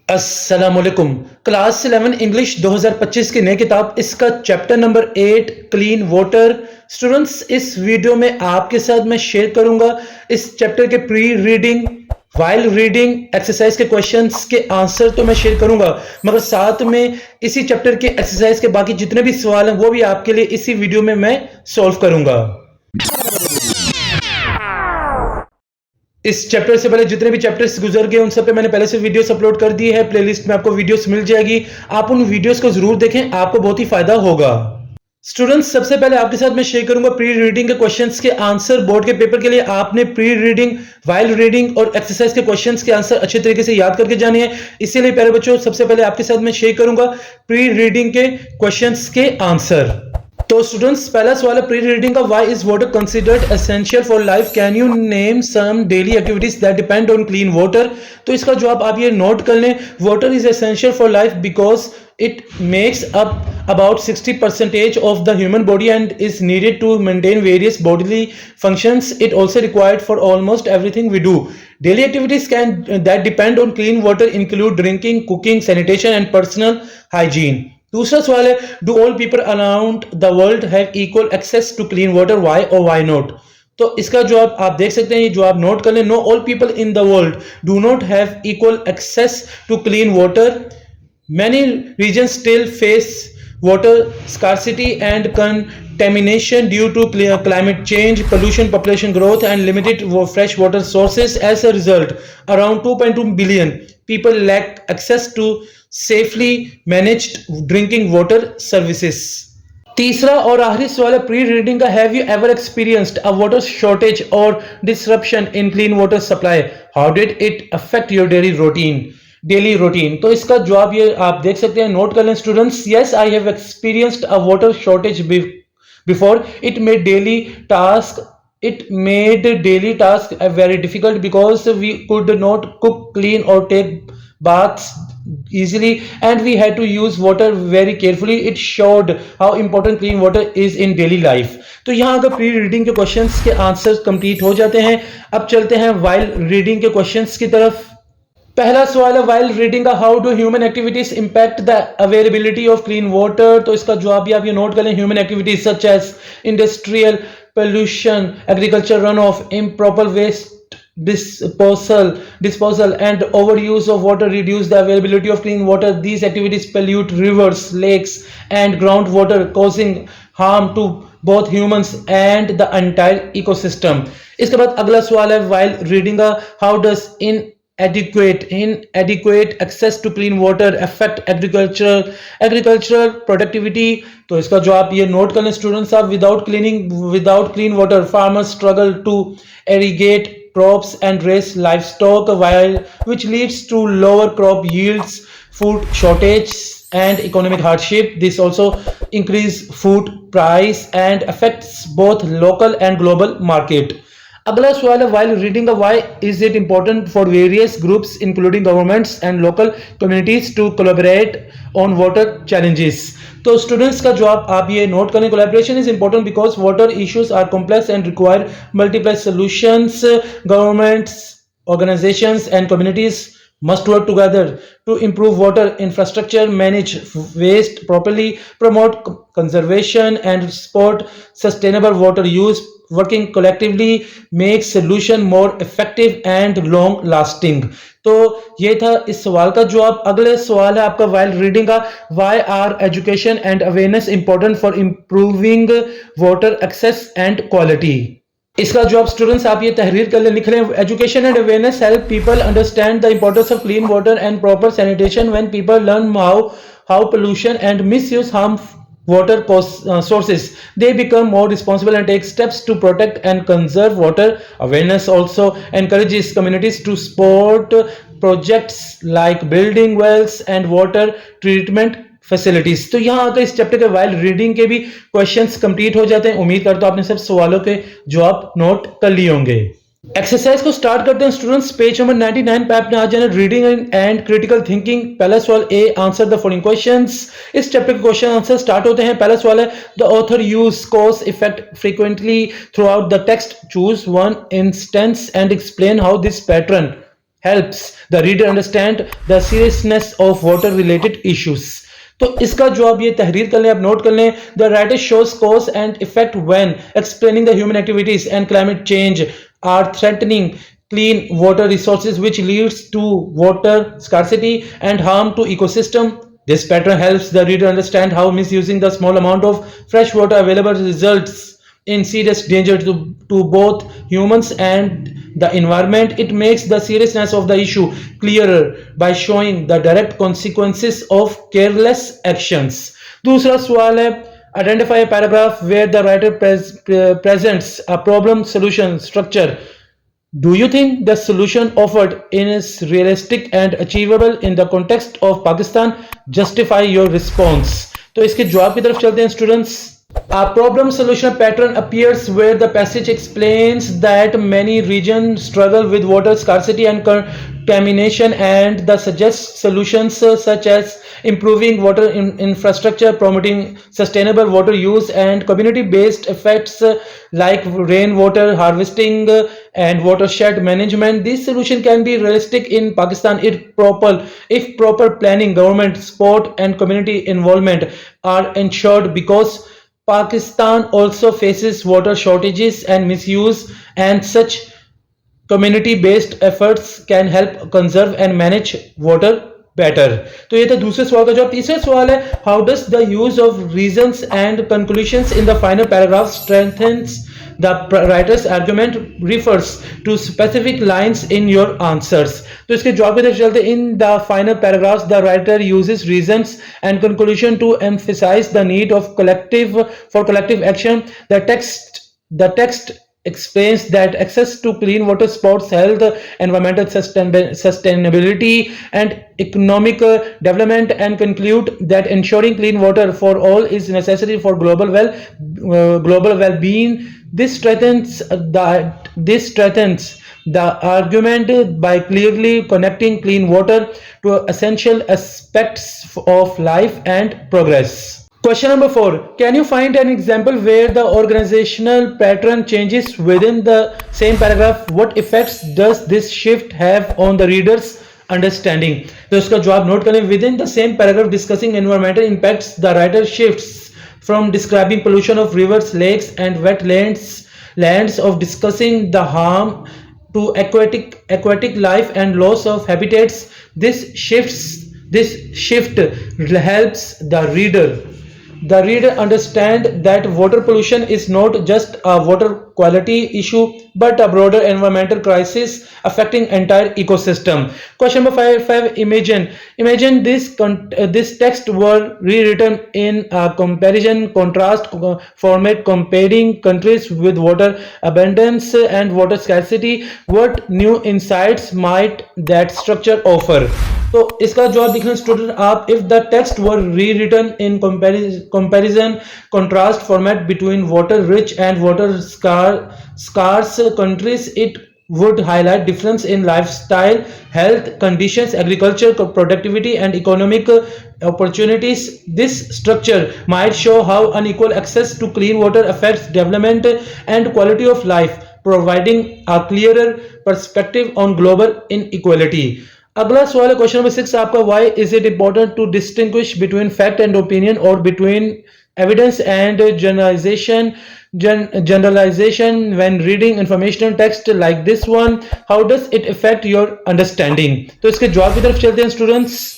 अस्सलामुअलैकुम। Class 11 English 2025 की नई किताब, इसका chapter number 8 clean water. Students, इस वीडियो में आपके साथ मैं शेयर करूंगा इस चैप्टर के pre reading, while reading, exercise के क्वेश्चंस के आंसर तो मैं शेयर करूंगा, मगर साथ में इसी चैप्टर के एक्सरसाइज के बाकी जितने भी सवाल हैं वो भी आपके लिए इसी वीडियो में मैं सॉल्व करूंगा। इस चैप्टर से पहले जितने भी चैप्टर्स गुजर गए उन सब पे मैंने पहले से वीडियोस अपलोड कर दी है। प्लेलिस्ट में आपको वीडियोस मिल जाएगी, आप उन वीडियोस को जरूर देखें, आपको बहुत ही फायदा होगा। स्टूडेंट्स, सबसे पहले आपके साथ मैं शेयर करूंगा प्री रीडिंग के क्वेश्चंस के आंसर। बोर्ड के पेपर के लिए आपने प्री रीडिंग, वाइल रीडिंग और एक्सरसाइज के क्वेश्चंस के आंसर अच्छे तरीके से याद करके जाने हैं। इसीलिए प्यारे बच्चों, सबसे पहले आपके साथ मैं शेयर करूंगा प्री रीडिंग के क्वेश्चंस के आंसर। तो स्टूडेंट्स, पहला सवाल है प्री रीडिंग का, why is water considered essential for life? Can you name some daily activities that depend on clean water? तो इसका जवाब आप ये नोट कर लें, water is essential for life because it makes up about 60% of the human body and is needed to maintain various bodily functions. It also required for almost everything we do. Daily activities that depend on clean water include drinking, cooking, sanitation and personal hygiene. दूसरा सवाल है, do all people around the world have equal access to clean water? Why or why not? तो इसका जवाब आप देख सकते हैं, ये जवाब नोट कर लें, no all people in the world do not have equal access to clean water. Many regions still face water scarcity and contamination due to climate change, pollution, population growth, and limited fresh water sources. As a result, around 2.2 billion people lack access to safely managed drinking water services. तीसरा और आखिरी सवाल है pre reading का, have you ever experienced a water shortage और disruption in clean water supply? How did it affect your daily routine? तो इसका जवाब ये आप देख सकते हैं, नोट कर लें students. Yes, I have experienced a water shortage before. It made daily task very difficult because we could not cook, clean or take baths easily and we had to use water very carefully. It showed how important clean water is in daily life. तो यहाँ अगर pre reading के questions के answers complete हो जाते हैं, अब चलते हैं वाइल रीडिंग के क्वेश्चंस की तरफ। पहला सवाल है वाइल रीडिंग का, how do human activities impact the availability of clean water? तो इसका जवाब भी आप ये नोट कर लें, human activities such as industrial pollution, agriculture runoff, improper waste disposal and overuse of water reduce the availability of clean water. These activities pollute rivers, lakes and groundwater, causing harm to both humans and the entire ecosystem. इसके बाद अगला सवाल है while reading का, how does inadequate access to clean water affect agricultural productivity? तो इसका जवाब ये नोट कर लें स्टूडेंट्स आप, without clean water farmers struggle to irrigate crops and raise livestock, which leads to lower crop yields, food shortage and economic hardship. This also increase food price and affects both local and global market. अगला सवाल है while reading का, why is it important for various groups including governments and local communities to collaborate on water challenges? तो students का जवाब आप ये note करें, collaboration is important because water issues are complex and require multiple solutions. Governments, organizations and communities must work together to improve water infrastructure, manage waste properly, promote conservation and support sustainable water use. Working collectively makes solution more effective and long lasting. तो ये था इस सवाल का जवाब। अगले सवाल है आपका वाइल रीडिंग का, why are education and awareness important for improving water access and quality? इसका जवाब स्टूडेंट्स आप ये तहरीर कर ले, लिख लें, education and awareness help people understand the importance of clean water and proper sanitation. When people learn how pollution and misuse harm water sources, they become more responsible and take steps to protect and conserve water. Awareness also encourages communities to support projects like building wells and water treatment facilities. तो यहाँ आकर इस chapter के while reading के भी questions complete हो जाते हैं। उम्मीद करता हूं आपने सब सवालों के जवाब नोट कर लिए होंगे। एक्सरसाइज को स्टार्ट करते हैं स्टूडेंट्स। पेज नंबर 99 पे आपने आ जाना, रीडिंग एंड क्रिटिकल थिंकिंग। पहला सवाल ए, आंसर द फॉलोइंग क्वेश्चंस। इस चैप्टर के क्वेश्चन आंसर स्टार्ट होते हैं। पहला सवाल है, the author use cause effect frequently through out the text, choose one instance and explain how this pattern helps the reader understand the seriousness of water related issues. तो इसका जो आप ये तहरीर कर लें, आप नोट कर लें, the writer shows cause and effect when explaining the human activities and climate change are threatening clean water resources, which leads to water scarcity and harm to ecosystem. This pattern helps the reader understand how misusing the small amount of fresh water available results in serious danger to both humans and the environment. It makes the seriousness of the issue clearer by showing the direct consequences of careless actions. दूसरा सवाल है, identify a paragraph where the writer presents a problem solution structure. Do you think the solution offered is realistic and achievable in the context of Pakistan? Justify your response. तो इसके जवाब की तरफ चलते हैं students. A problem solution pattern appears where the passage explains that many regions struggle with water scarcity and contamination, and the suggests solutions such as improving water infrastructure, promoting sustainable water use, and community-based efforts like rainwater harvesting and watershed management. This solution can be realistic in Pakistan if proper planning, government support, and community involvement are ensured, because Pakistan also faces water shortages and misuse, and such community-based efforts can help conserve and manage water better. तो ये था दूसरे सवाल का जवाब. तीसरा सवाल है, how does the use of reasons and conclusions in the final paragraph strengthens the writer's argument refers to specific lines in your answers. तो इसके जवाब की तरफ चलते. In the final paragraphs, the writer uses reasons and conclusion to emphasize the need of collective action. The text explains that access to clean water supports health, environmental sustainability, and economic development, and conclude that ensuring clean water for all is necessary for global well-being. This strengthens the argument by clearly connecting clean water to essential aspects of life and progress. Question number 4. Can you find an example where the organizational pattern changes within the same paragraph? What effects does this shift have on the reader's understanding? तो इसका जवाब note करें. Within the same paragraph discussing environmental impacts, the writer shifts from describing pollution of rivers, lakes, and wetlands of discussing the harm to aquatic life and loss of habitats. This shift helps the reader understand that water pollution is not just a water quality issue but a broader environmental crisis affecting entire ecosystem. Question number 5. Imagine this text were rewritten in a contrast format comparing countries with water abundance and water scarcity. What new insights might that structure offer? तो इसका जवाब देखें student आप. If the text were rewritten in comparison contrast format between water rich and water scarce countries, it would highlight difference in lifestyle, health conditions, agriculture productivity, and economic opportunities. This structure might show how unequal access to clean water affects development and quality of life, providing a clearer perspective on global inequality. अगला सवाल है question number 6 आपका. Why is it important to distinguish between fact and opinion, or between evidence and generalization when reading informational text like this one? How does it affect your understanding? तो इसके जवाब की तरफ चलते हैं students.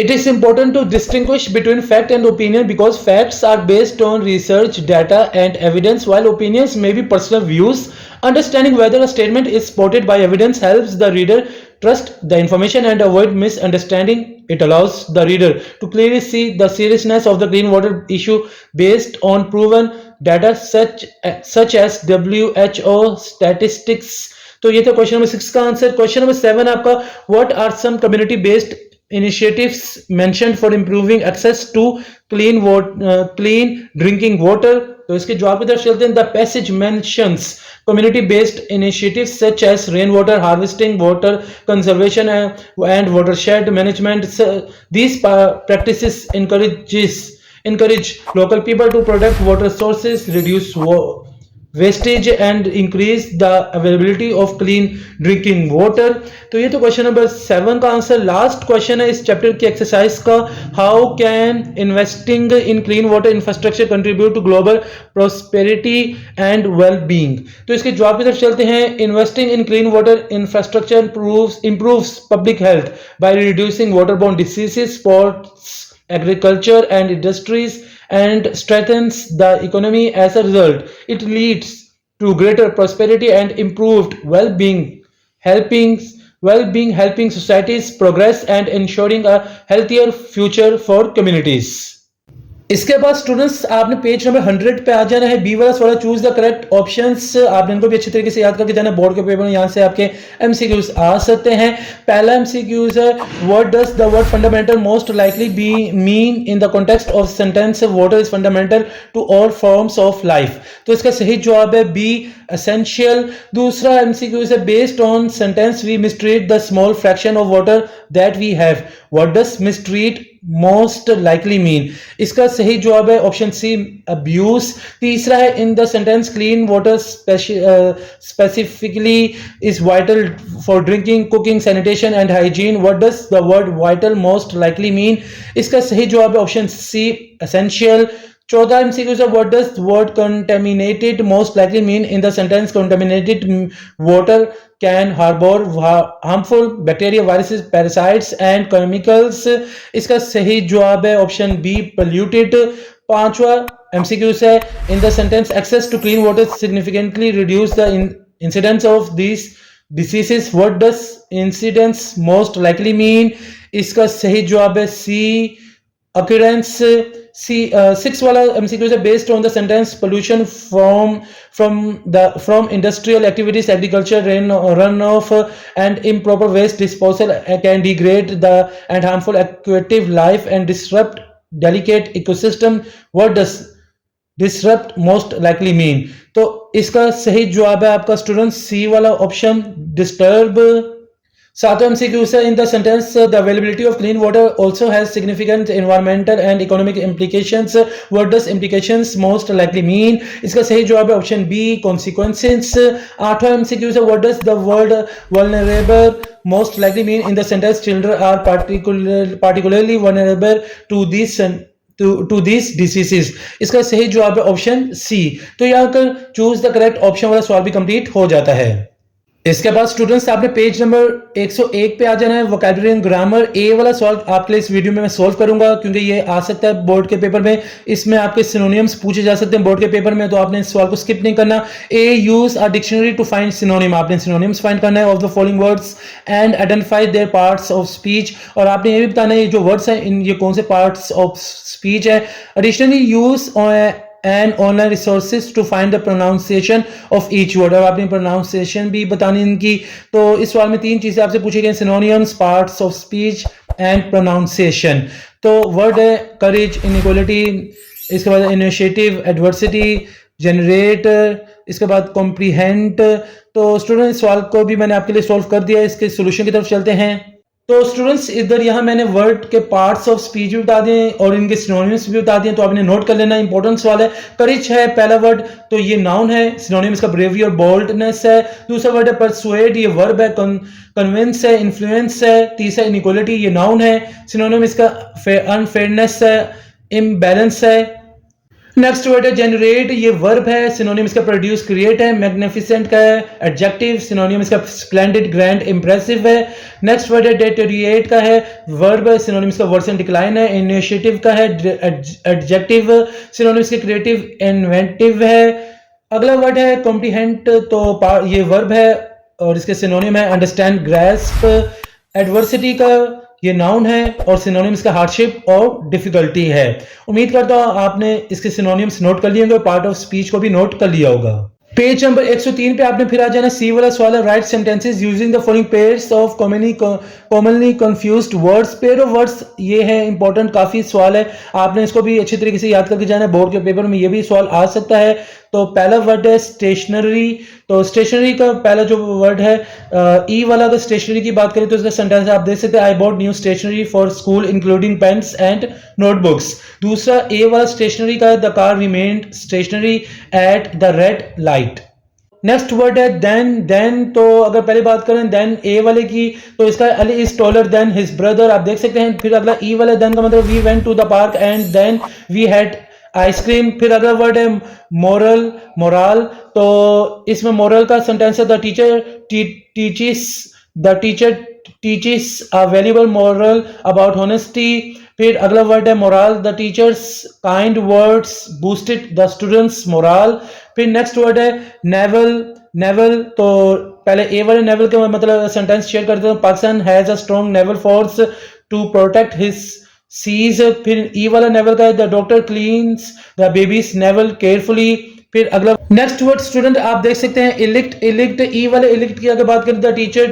It is important to distinguish between fact and opinion because facts are based on research, data, and evidence, while opinions may be personal views. Understanding whether a statement is supported by evidence helps the reader trust the information and avoid misunderstanding. It allows the reader to clearly see the seriousness of the clean water issue based on proven data such as WHO statistics. तो ये था question number 6 का answer. Question number 7 आपका. What are some community based initiatives mentioned for improving access to clean drinking water? तो इसके जवाब की तरफ चलते हैं. The passage mentions community-based initiatives such as rainwater harvesting, water conservation, and watershed management. These practices encourage local people to protect water sources, reduce wastage and increase the availability of clean drinking water. तो ये तो question number 7 का answer. Last question है इस chapter की exercise का, how can investing in clean water infrastructure contribute to global prosperity and well being. तो इसके जवाब की तरफ चलते हैं। Investing in clean water infrastructure improves public health by reducing waterborne diseases, supports agriculture and industries, and strengthens the economy. As a result, it leads to greater prosperity and improved helping societies progress and ensuring a healthier future for communities. इसके बाद students आपने page number 100 पे आ जाना है। B वाला सवाल, choose the correct options. आपने इनको भी अच्छी तरीके से याद करके जाना है। बोर्ड के पेपर में यहाँ से आपके एमसीक्यूज आ सकते हैं। पहला एमसीक्यूज है, what does the word fundamental most likely be mean in the context of sentence water is fundamental to all forms of life. तो इसका सही जवाब है बी, एसेंशियल। दूसरा एमसीक्यूज है, based on sentence we mistreat the small fraction of water that we have, what does mistreat most likely mean. इसका सही जवाब है ऑप्शन सी, अब्यूज। तीसरा है, in the sentence clean water specifically is vital for drinking, cooking, sanitation and hygiene, what does the word vital most likely mean. इसका सही जवाब है ऑप्शन सी, एसेंशियल। चौथा एमसीक्यू है, what does word contaminated most likely mean in the sentence contaminated water can harbour harmful bacteria, viruses, parasites and chemicals. इसका सही जवाब है ऑप्शन बी, पोल्यूटेड। पांचवा एमसीक्यू है, in the sentence access to clean water significantly reduce the incidence of this diseases, what does incidence most likely mean. इसका सही जवाब है सी, occurrence। सिक्स वाला एमसीक्यू है, based on the sentence pollution from industrial activities, agriculture, run off and improper waste disposal can degrade the and harmful aquatic life and disrupt delicate ecosystem, what does disrupt most likely mean. तो इसका सही जवाब है आपका student सी वाला option, disturb. सातवां MCQ है, in the sentence the availability of clean water also has significant environmental and economic implications, what does implications most likely mean. इसका सही जवाब है ऑप्शन बी, कॉन्सिक्वेंसेस। आठवां एमसीक्यू है, what does the word vulnerable most likely mean in the sentence children are particularly vulnerable to these diseases। इसका सही जवाब है ऑप्शन सी। तो यहाँ कर चूज द करेक्ट ऑप्शन वाला सवाल भी कंप्लीट हो जाता है। इसके बाद स्टूडेंट्स आपने पेज नंबर 101 पे आ जाना है। वोकैबुलरी एंड ग्रामर, ए वाला सवाल आपके लिए इस वीडियो में मैं सोल्व करूंगा क्योंकि ये आ सकता है बोर्ड के पेपर में। इसमें आपके सिनोनिम्स पूछे जा सकते हैं बोर्ड के पेपर में, तो आपने इस सवाल को स्किप नहीं करना। A, use a dictionary to find synonym, आपने सिनोनिम्स फाइंड करना है of the following words and identify their parts of speech, और आपने ये भी बताना है ये जो वर्ड्स हैं इन ये कौन से पार्ट्स ऑफ स्पीच है। Additionally use and online resources to find the pronunciation of each word, और आपने pronunciation भी बतानी इनकी। तो इस सवाल में तीन चीजें आपसे पूछी गई, synonyms, parts of speech and pronunciation। तो वर्ड है courage, inequality, इसके बाद initiative, adversity, generate, इसके बाद comprehend। तो स्टूडेंट इस सवाल को भी मैंने आपके लिए सॉल्व कर दिया। इसके सोल्यूशन की तरफ चलते हैं। तो स्टूडेंट्स इधर यहाँ मैंने वर्ड के पार्ट्स ऑफ स्पीच भी बता दिए और इनके सिनोनिम्स भी बता दिए, तो आपने नोट कर लेना। इंपॉर्टेंट सवाल है। करेज है पहला वर्ड, तो ये नाउन है। सिनोनिम इसका ब्रेवरी और बोल्डनेस है। दूसरा वर्ड है परसुएड, ये वर्ब है। कन्विंस है, इन्फ्लुएंस है। तीसरा इनइक्वालिटी, ये नाउन है। सिनोनिम इसका अनफेयरनेस है, इम्बैलेंस है। नेक्स्ट वर्ड है जेनरेट, ये वर्ब है। सिनोनिम इसका प्रोड्यूस, क्रिएट है। मैग्निफिसेंट का है एडजेक्टिव। सिनोनिम इसका स्प्लेंडिड, ग्रैंड, इंप्रेसिव है। नेक्स्ट वर्ड है डेटेरिएट का है, वर्ब है। सिनोनिम इसका वर्सन, डिक्लाइन है। इनिशिएटिव का है एडजेक्टिव। सिनोनिम इसके क्रिएटिव, इन्वेंटिव है। अगला वर्ड है कॉम्प्रिहेंड, तो ये वर्ब है और इसके सिनोनिम है अंडरस्टैंड, ग्रैस्प। एडवर्सिटी का ये नाउन है और सिनोनिम्स का हार्डशिप और डिफिकल्टी है। उम्मीद करता हूं आपने इसके सिनोनिम्स नोट कर लिए होंगे और पार्ट ऑफ स्पीच को भी नोट कर लिया होगा। पेज नंबर 103 पे आपने फिर आ जाना। सी वाला सवाल है, right sentences using the following pairs of commonly confused words. Pair of words ये है इंपॉर्टेंट, काफी सवाल है, आपने इसको भी अच्छी तरीके से याद करके जाना है। बोर्ड के पेपर में ये भी सवाल आ सकता है। तो पहला वर्ड है स्टेशनरी, तो स्टेशनरी का पहला जो वर्ड है ई वाला, अगर स्टेशनरी की बात करें तो इसका सेंटेंस आप देख सकते हैं, I bought new stationery for school including pens and notebooks. दूसरा ए वाला स्टेशनरी का है, the car remained stationary at the red light. Next word है देन तो अगर पहले बात करें देन ए वाले की, तो इसका Ali is taller than his brother, आप देख सकते हैं। फिर अगला ई वाला देन का मतलब we went to the park and then we had ice cream. फिर अगला वर्ड है मोरल, तो इसमें मोरल का सेंटेंस है the teacher टीचिस a valuable moral about honesty. फिर अगला वर्ड है moral, the teachers kind words boosted the students moral. फिर नेक्स्ट वर्ड है नेवल, तो पहले ए वाले नेवल के मतलब सेंटेंस शेयर करते हैं, Pakistan has a strong naval force to protect his seas. फिर ई वाला नेवल का है, the doctor cleans the baby's navel carefully. फिर अगला नेक्स्ट वर्ड स्टूडेंट आप देख सकते हैं इलिक्ट ई वाले इलिक्ट की अगर बात करें, the teacher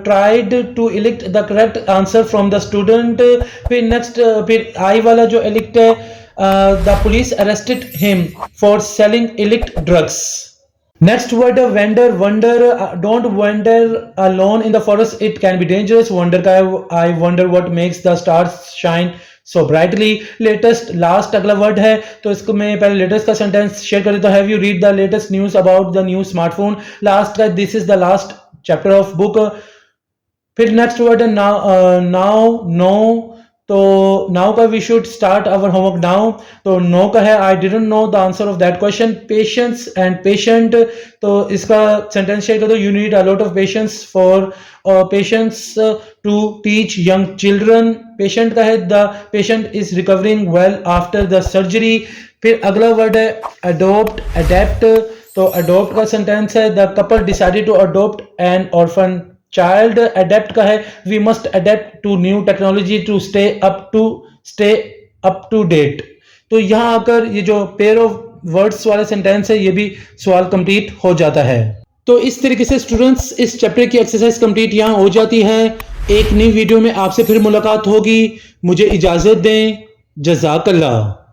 tried to elicit the correct answer from the student. फिर नेक्स्ट फिर आई वाला जो इलिक्ट है, the police arrested him for selling illicit drugs. Next word wander, don't wander alone in the forest, it can be dangerous. Wonder का है, I wonder what makes the stars shine so brightly. Latest last अगला word है, तो इसको मैं पहले latest का sentence share कर देता हूं, have you read the latest news about the new smartphone. Last का this is the last chapter of book. फिर नेक्स्ट वर्ड है नाउ, तो नाउ का we should start our homework now, तो नो का है I didn't know the answer of that question. Patience and patient, तो इसका सेंटेंस शेयर कर दो, you need a lot of patience for patience to teach young children. Patient का है, the patient is recovering well after the surgery. फिर अगला word है adopt, तो अडोप्ट का सेंटेंस है, the couple decided to adopt an orphan child. Adept का है, we must adept to new technology to stay up to date. तो यहां आकर ये जो पेयर ऑफ वर्ड्स वाला सेंटेंस है, ये भी सवाल कंप्लीट हो जाता है। तो इस तरीके से स्टूडेंट्स इस चैप्टर की एक्सरसाइज कंप्लीट यहां हो जाती है। एक नई वीडियो में आपसे फिर मुलाकात होगी, मुझे इजाजत दें, जज़ाकल्लाह।